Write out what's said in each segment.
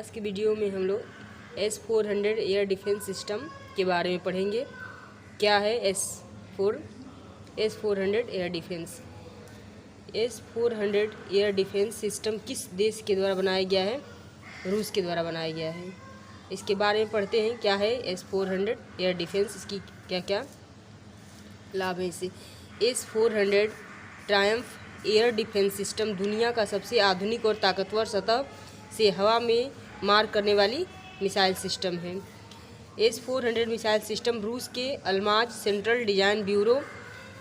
आज के वीडियो में हम लोग S-400 एयर डिफेंस सिस्टम के बारे में पढ़ेंगे। क्या है S-400 air defence. S-400 air defence system किस देश के द्वारा बनाया गया है? रूस के द्वारा बनाया गया है। इसके बारे में पढ़ते हैं। क्या है S-400 एयर डिफेंस, इसकी क्या क्या लाभ है इससे। S-400 Triumph air defence system दुनिया का सबसे आधुनिक और ताकतवर सतह से हवा में मार करने वाली मिसाइल सिस्टम है। S-400 मिसाइल सिस्टम रूस के अल्माज सेंट्रल डिज़ाइन ब्यूरो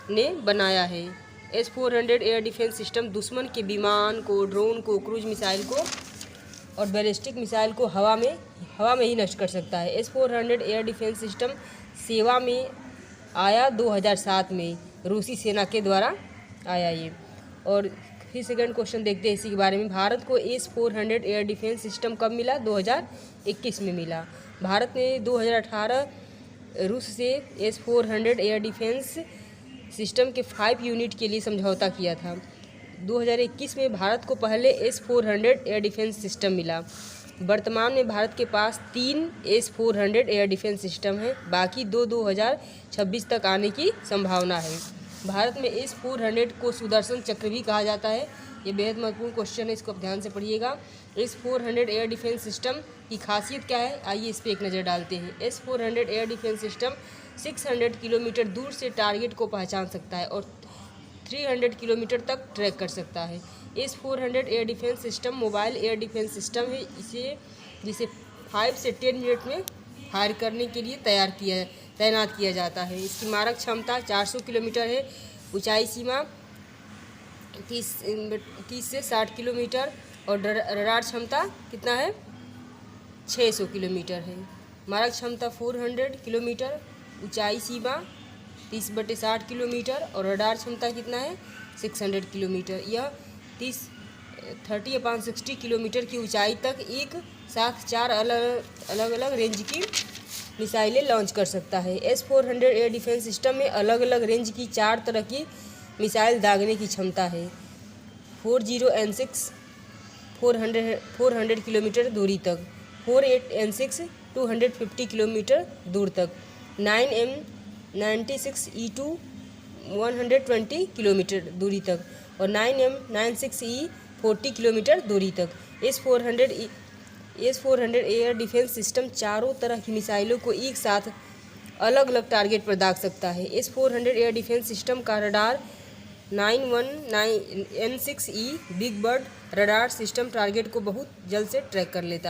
ने बनाया है। S-400 एयर डिफेंस सिस्टम दुश्मन के विमान को, ड्रोन को, क्रूज मिसाइल को और बैलिस्टिक मिसाइल को हवा में ही नष्ट कर सकता है। S-400 एयर डिफेंस सिस्टम सेवा में आया 2007 में, रूसी सेना के द्वारा आया ये। और फिर सेकंड क्वेश्चन देखते हैं इसी के बारे में। भारत को S-400 एयर डिफेंस सिस्टम कब मिला? 2021 में मिला। भारत ने 2018 रूस से S-400 एयर डिफेंस सिस्टम के 5 यूनिट के लिए समझौता किया था। 2021 में भारत को पहले S-400 एयर डिफेंस सिस्टम मिला। वर्तमान में भारत के पास 3 S-400 एयर डिफेंस सिस्टम है, बाकी 2026 तक आने की संभावना है। भारत में S-400 को सुदर्शन चक्र भी कहा जाता है। ये बेहद महत्वपूर्ण क्वेश्चन है, इसको आप ध्यान से पढ़िएगा। S-400 एयर डिफेंस सिस्टम की खासियत क्या है, आइए इस पर एक नज़र डालते हैं। S-400 air defence system 600 kilometre दूर से टारगेट को पहचान सकता है और 300 किलोमीटर तक ट्रैक कर सकता है। S-400 air defence system mobile air defence system है, जिसे 5 से 10 मिनट में फायर करने के लिए तैनात किया जाता है। इसकी मारक क्षमता 400 किलोमीटर है, ऊंचाई सीमा 30 से 60 किलोमीटर और रडार क्षमता कितना है? 600 किलोमीटर है। मारक क्षमता 400 किलोमीटर, ऊंचाई सीमा 30/60 किलोमीटर और रडार क्षमता कितना है? 600 किलोमीटर। यह 30/60 किलोमीटर की ऊंचाई तक एक साथ 4 अलग अलग रेंज की मिसाइलें लॉन्च कर सकता है। S-400 एयर डिफेंस सिस्टम में अलग अलग रेंज की 4 तरह की मिसाइल दागने की क्षमता है। 40N6 400 किलोमीटर दूरी तक, 48N6 250 किलोमीटर दूर तक, 9M96E2 120 किलोमीटर दूरी तक और 9M96E 40 किलोमीटर दूरी तक। S-400 एयर डिफेंस सिस्टम चारों तरह की मिसाइलों को एक साथ अलग अलग टारगेट पर दाग सकता है। S-400 एयर डिफेंस सिस्टम का radar 919N6E big bird radar system target को बहुत जल्द से ट्रैक कर लेता है।